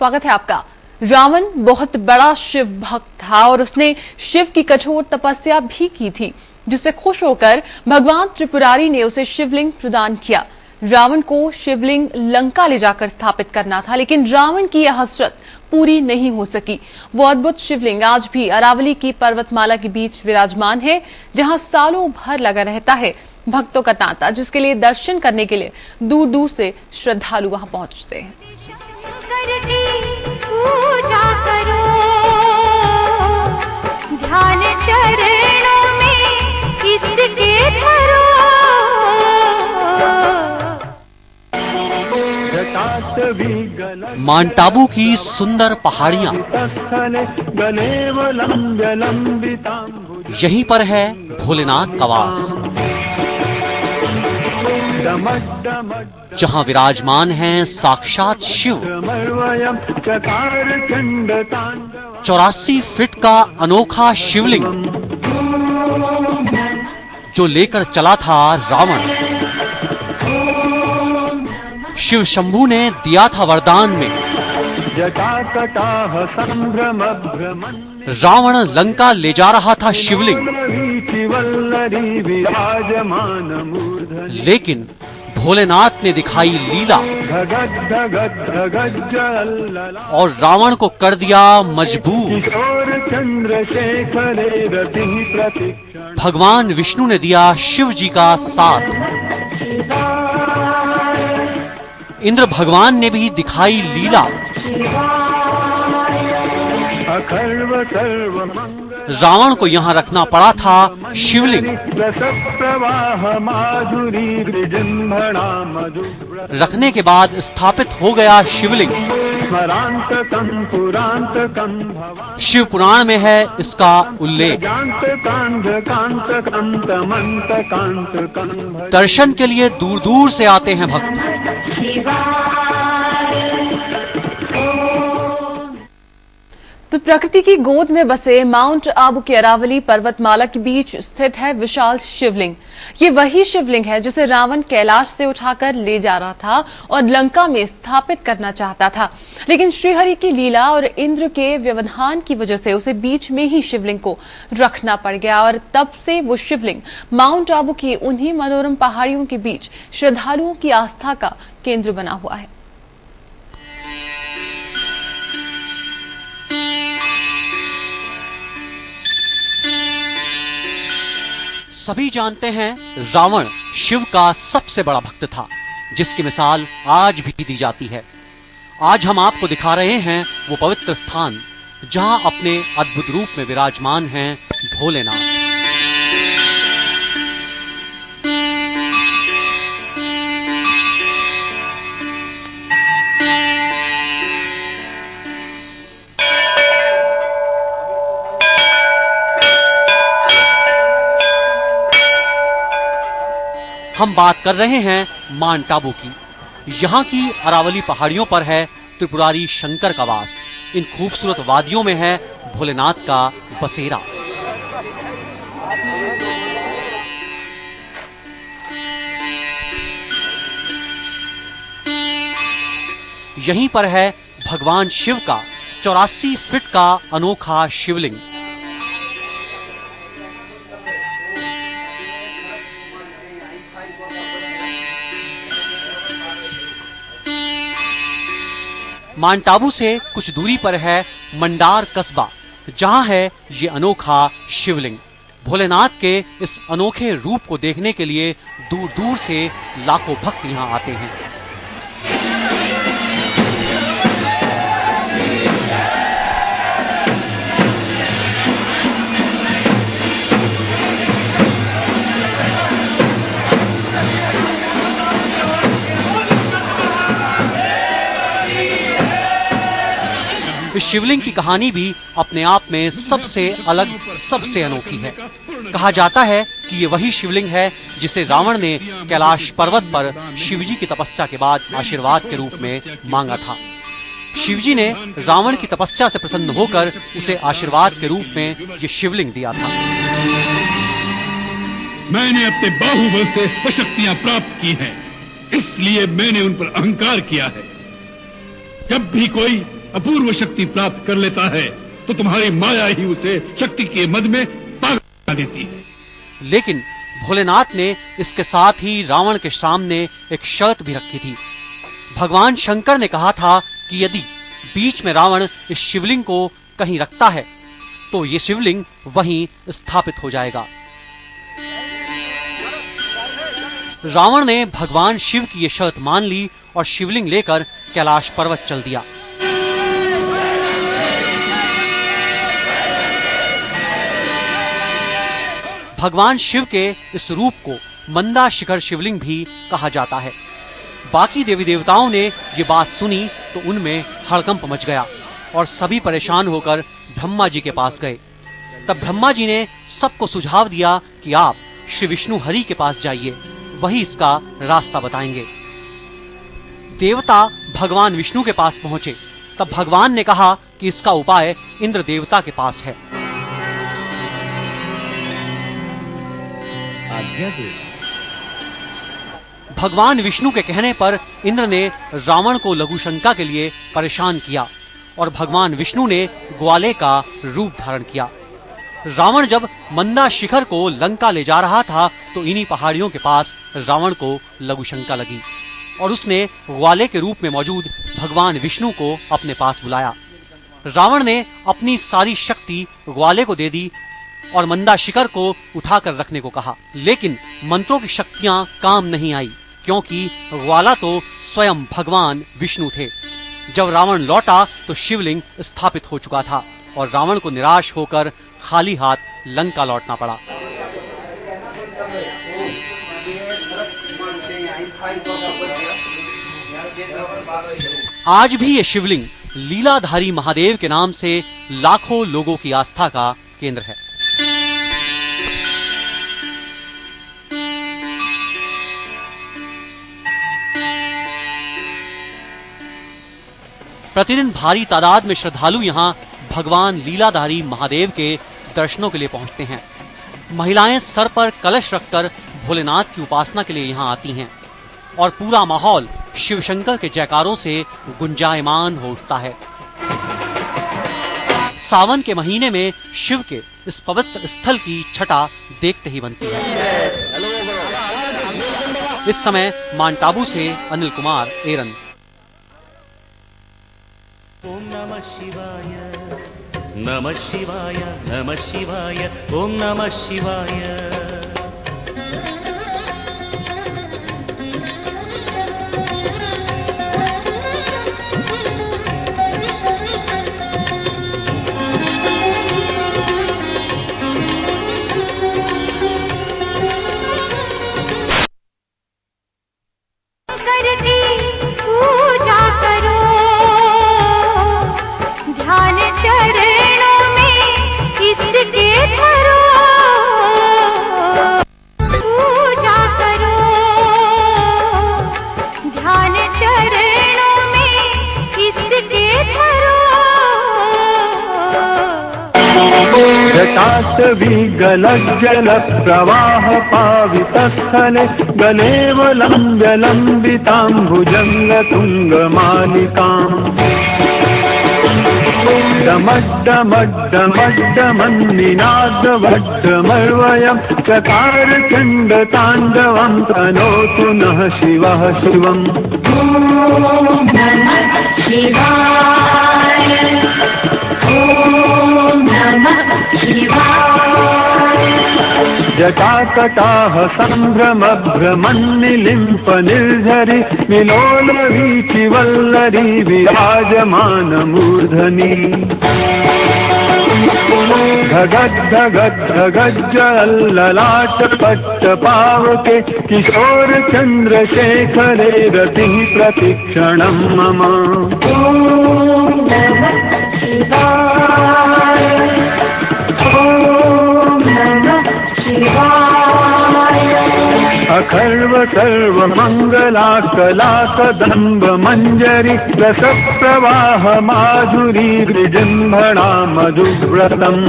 स्वागत है आपका। रावण बहुत बड़ा शिव भक्त था और उसने शिव की कठोर तपस्या भी की थी, जिससे खुश होकर भगवान त्रिपुरारी ने उसे शिवलिंग प्रदान किया। रावण को शिवलिंग लंका ले जाकर स्थापित करना था, लेकिन रावण की यह हसरत पूरी नहीं हो सकी। वो अद्भुत शिवलिंग आज भी अरावली की पर्वतमाला के बीच विराजमान है, जहां सालों भर लगा रहता है भक्तों का तांता, जिसके लिए दर्शन करने के लिए दूर दूर से श्रद्धालु वहां पहुंचते हैं। पूजा करो, ध्यान चरणों में इसके धरो। माउंट आबू की सुंदर पहाड़ियां, यहीं पर है भोलेनाथ का वास, जहां विराजमान हैं साक्षात शिव। 84 फीट का अनोखा शिवलिंग जो लेकर चला था रावण, शिव शंभू ने दिया था वरदान में। रावण लंका ले जा रहा था शिवलिंग, लेकिन भोलेनाथ ने दिखाई लीला और रावण को कर दिया मजबूर। भगवान विष्णु ने दिया शिव जी का साथ। इंद्र भगवान ने भी दिखाई लीला। रावण को यहाँ रखना पड़ा था शिवलिंग। रखने के बाद स्थापित हो गया शिवलिंग। शिव पुराण में है इसका उल्लेख। दर्शन के लिए दूर दूर से आते हैं भक्त। तो प्रकृति की गोद में बसे माउंट आबू के अरावली पर्वतमाला के बीच स्थित है विशाल शिवलिंग। ये वही शिवलिंग है जिसे रावण कैलाश से उठाकर ले जा रहा था और लंका में स्थापित करना चाहता था, लेकिन श्रीहरि की लीला और इंद्र के व्यवधान की वजह से उसे बीच में ही शिवलिंग को रखना पड़ गया और तब से वो शिवलिंग माउंट आबू की उन्हीं मनोरम पहाड़ियों के बीच श्रद्धालुओं की आस्था का केंद्र बना हुआ है। सभी जानते हैं रावण शिव का सबसे बड़ा भक्त था, जिसकी मिसाल आज भी दी जाती है। आज हम आपको दिखा रहे हैं वो पवित्र स्थान जहां अपने अद्भुत रूप में विराजमान हैं भोलेनाथ। हम बात कर रहे हैं माउंट आबू की। यहाँ की अरावली पहाड़ियों पर है त्रिपुरारी शंकर का वास। इन खूबसूरत वादियों में है भोलेनाथ का बसेरा। यहीं पर है भगवान शिव का 84 फीट का अनोखा शिवलिंग। माउंट आबू से कुछ दूरी पर है मंडार कस्बा, जहां है ये अनोखा शिवलिंग। भोलेनाथ के इस अनोखे रूप को देखने के लिए दूर दूर से लाखों भक्त यहां आते हैं। इस शिवलिंग की कहानी भी अपने आप में सबसे अलग, सबसे अनोखी है। कहा जाता है कि ये वही शिवलिंग है जिसे रावण ने कैलाश पर्वत पर शिवजी की तपस्या के बाद आशीर्वाद के रूप में मांगा था। शिवजी ने रावण की तपस्या से प्रसन्न होकर उसे आशीर्वाद के रूप में ये शिवलिंग दिया था। मैंने अपने बाहुबल से वो शक्तियां प्राप्त की हैं, इसलिए मैंने उन पर अहंकार किया है। जब भी कोई अपूर्व शक्ति प्राप्त कर लेता है तो तुम्हारी माया ही उसे शक्ति के मद में पागल बना देती है। लेकिन भोलेनाथ ने इसके साथ ही रावण के सामने एक शर्त भी रखी थी। भगवान शंकर ने कहा था कि यदि बीच में रावण इस शिवलिंग को कहीं रखता है तो ये शिवलिंग वहीं स्थापित हो जाएगा। रावण ने भगवान शिव की ये शर्त मान ली और शिवलिंग लेकर कैलाश पर्वत चल दिया। भगवान शिव के इस रूप को मंदा शिखर शिवलिंग भी कहा जाता है। बाकी देवी देवताओं ने ये बात सुनी तो उनमें हड़कंप मच गया और सभी परेशान होकर ब्रह्मा जी के पास गए। तब ब्रह्मा जी ने सबको सुझाव दिया कि आप श्री विष्णु हरि के पास जाइए, वही इसका रास्ता बताएंगे। देवता भगवान विष्णु के पास पहुंचे। तब भगवान ने कहा कि इसका उपाय इंद्र देवता के पास है। भगवान विष्णु के कहने पर इंद्र ने रावण को लघुशंका के लिए परेशान किया और भगवान विष्णु ने ग्वाले का रूप धारण किया। रावण जब मंदा शिखर को लंका ले जा रहा था तो इन्हीं पहाड़ियों के पास रावण को लघुशंका लगी और उसने ग्वाले के रूप में मौजूद भगवान विष्णु को अपने पास बुलाया। रावण ने अपनी सारी शक्ति ग्वाले को दे दी और मंदा शिखर को उठाकर रखने को कहा, लेकिन मंत्रों की शक्तियां काम नहीं आई क्योंकि ग्वाला तो स्वयं भगवान विष्णु थे। जब रावण लौटा तो शिवलिंग स्थापित हो चुका था और रावण को निराश होकर खाली हाथ लंका लौटना पड़ा। आज भी ये शिवलिंग लीलाधारी महादेव के नाम से लाखों लोगों की आस्था का केंद्र है। प्रतिदिन भारी तादाद में श्रद्धालु यहां भगवान लीलाधारी महादेव के दर्शनों के लिए पहुंचते हैं। महिलाएं सर पर कलश रखकर भोलेनाथ की उपासना के लिए यहां आती हैं और पूरा माहौल शिवशंकर के जयकारों से गुंजायमान हो उठता है। सावन के महीने में शिव के इस पवित्र स्थल की छटा देखते ही बनती है। इस समय माउंट आबू से अनिल कुमार, एरन। ओम नमः शिवाय, नमः शिवाय, नमः शिवाय, ओम नमः शिवाय। जटाटवीगलज्जल प्रवाह पावितस्थले गलेवलम्ब्य लम्बिताम्बुजङ्गतुङ्गमालिकाम् डमड्डमड्डमड्डमन्निनादवड्डमर्वयम् चकार चण्डताण्डवम् तनोतु नः शिवः शिवम्। ॐ नमः शिवाय, ॐ नमः शिवाय। जटाकटाह सम्भ्रमभ्रमन्निलिम्प निर्झरि विलोलवीचिवल्लरी विराजमानमूर्धनि धगद्धगद्धगज्जललाटपट्टपावके किशोर चन्द्रशेखरे रतिः प्रतिक्षणं मम। ॐ नमः शिवाय, ॐ नमः शिवाय। अखर्व सर्व मंगला कला कदम्ब मंजरी रसप्रवाह माधुरी विजृंभणा मधुव्रतम्।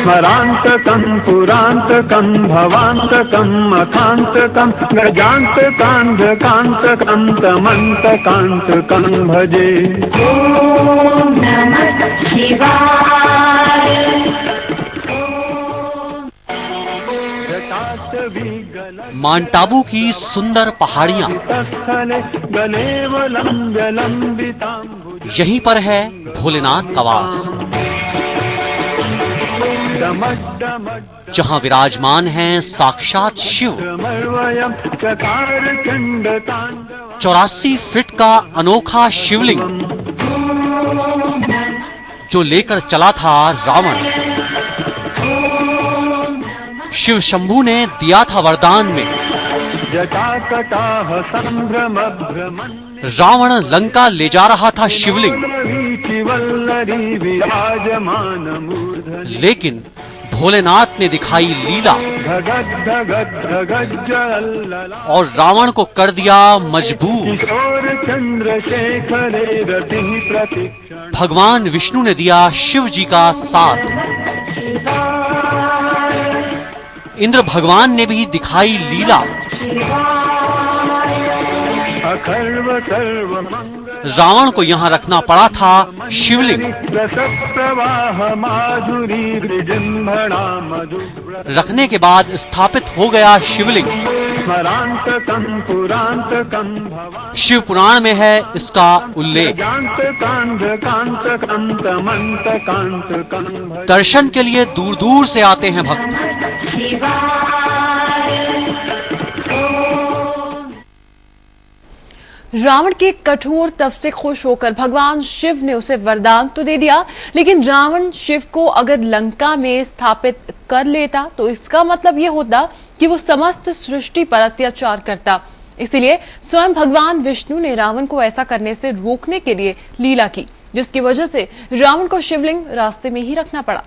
स्मरान्तकं पुरान्तकं भवान्तकं मखान्तकं गजान्तकान्धकान्तकं तमन्तकान्तकं भजे। ॐ नमः शिवाय। माउंट आबू की सुंदर पहाड़ियां, यहीं पर है भोलेनाथ का वास, जहां विराजमान हैं साक्षात शिव। 84 फीट का अनोखा शिवलिंग जो लेकर चला था रावण। शिव शंभू ने दिया था वरदान में, रावण लंका ले जा रहा था शिवलिंग, लेकिन भोलेनाथ ने दिखाई लीला और रावण को कर दिया मजबूर। भगवान विष्णु ने दिया शिव जी का साथ। इंद्र भगवान ने भी दिखाई लीला। रावण को यहाँ रखना पड़ा था शिवलिंग। रखने के बाद स्थापित हो गया शिवलिंग। शिव पुराण में है इसका उल्लेख। दर्शन के लिए दूर दूर से आते हैं भक्त। रावण के कठोर तप से खुश होकर भगवान शिव ने उसे वरदान तो दे दिया, लेकिन रावण शिव को अगर लंका में स्थापित कर लेता तो इसका मतलब यह होता कि वो समस्त सृष्टि पर अत्याचार करता। इसीलिए स्वयं भगवान विष्णु ने रावण को ऐसा करने से रोकने के लिए लीला की, जिसकी वजह से रावण को शिवलिंग रास्ते में ही रखना पड़ा।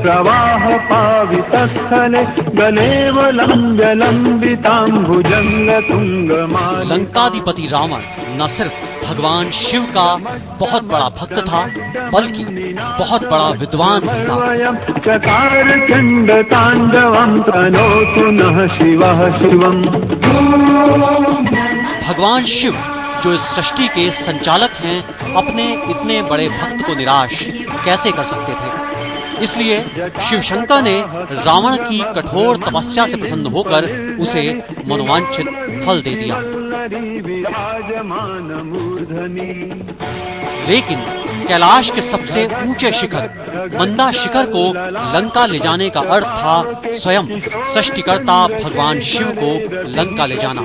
प्रवाह पावितस्थले लंकाधिपति रावण न सिर्फ भगवान शिव का बहुत बड़ा भक्त था, बल्कि बहुत बड़ा विद्वान भी था। भगवान शिव जो इस सृष्टि के संचालक हैं, अपने इतने बड़े भक्त को निराश कैसे कर सकते थे। इसलिए शिव शंकर ने रावण की कठोर तपस्या से प्रसन्न होकर उसे मनोवांछित फल दे दिया। लेकिन कैलाश के सबसे ऊंचे शिखर मंदा शिखर को लंका ले जाने का अर्थ था स्वयं सृष्टिकर्ता भगवान शिव को लंका ले जाना,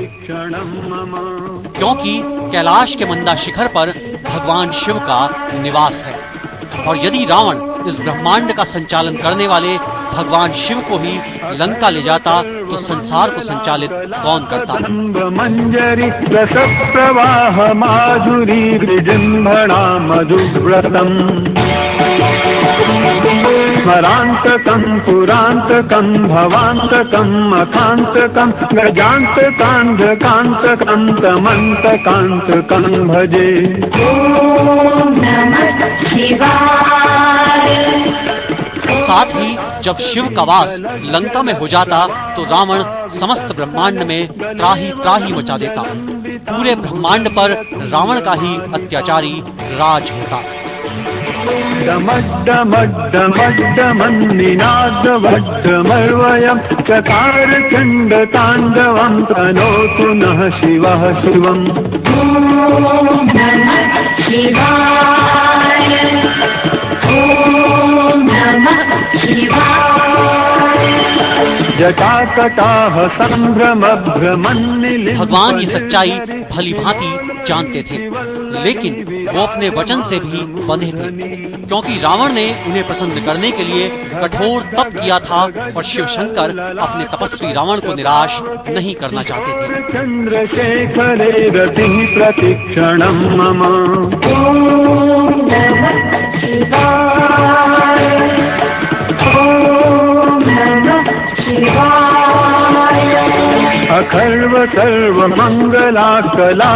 क्योंकि कैलाश के मंदा शिखर पर भगवान शिव का निवास है। और यदि रावण इस ब्रह्मांड का संचालन करने वाले भगवान शिव को ही लंका ले जाता तो संसार को संचालित कौन करता। मंजरी रस प्रवाह माधुरी विजृंभणा मधुव्रतम स्मरान्तकं पुरान्तकं भवान्तकं मखान्तकं गजान्तकान्धकान्तकं तमन्तकान्तकं भजे। ॐ नमः शिवाय। साथ ही जब शिव का वास लंका में हो जाता तो रावण समस्त ब्रह्मांड में त्राही त्राही मचा देता। पूरे ब्रह्मांड पर रावण का ही अत्याचारी राज होता। डमड्डमड्डमन्निनादवड्डमर्वयं चकार चण्डताण्डवं तनोतु नः शिवः शिवम्। ॐ नमः शिवाय। ॐ नमः शिवाय। जटाकटाह संभ्रम भ्रमन्निलिम्ब। भगवान ये सच्चाई भली भांति जानते थे, लेकिन वो अपने वचन से भी बंधे थे, क्योंकि रावण ने उन्हें प्रसन्न करने के लिए कठोर तप किया था और शिव शंकर अपने तपस्वी रावण को निराश नहीं करना चाहते थे। चंद्रशेखरे रतिः प्रतिक्षणं मम। ॐ नमः शिवाय। ॐ नमः शिवाय। अखर्व सर्व मंगला कला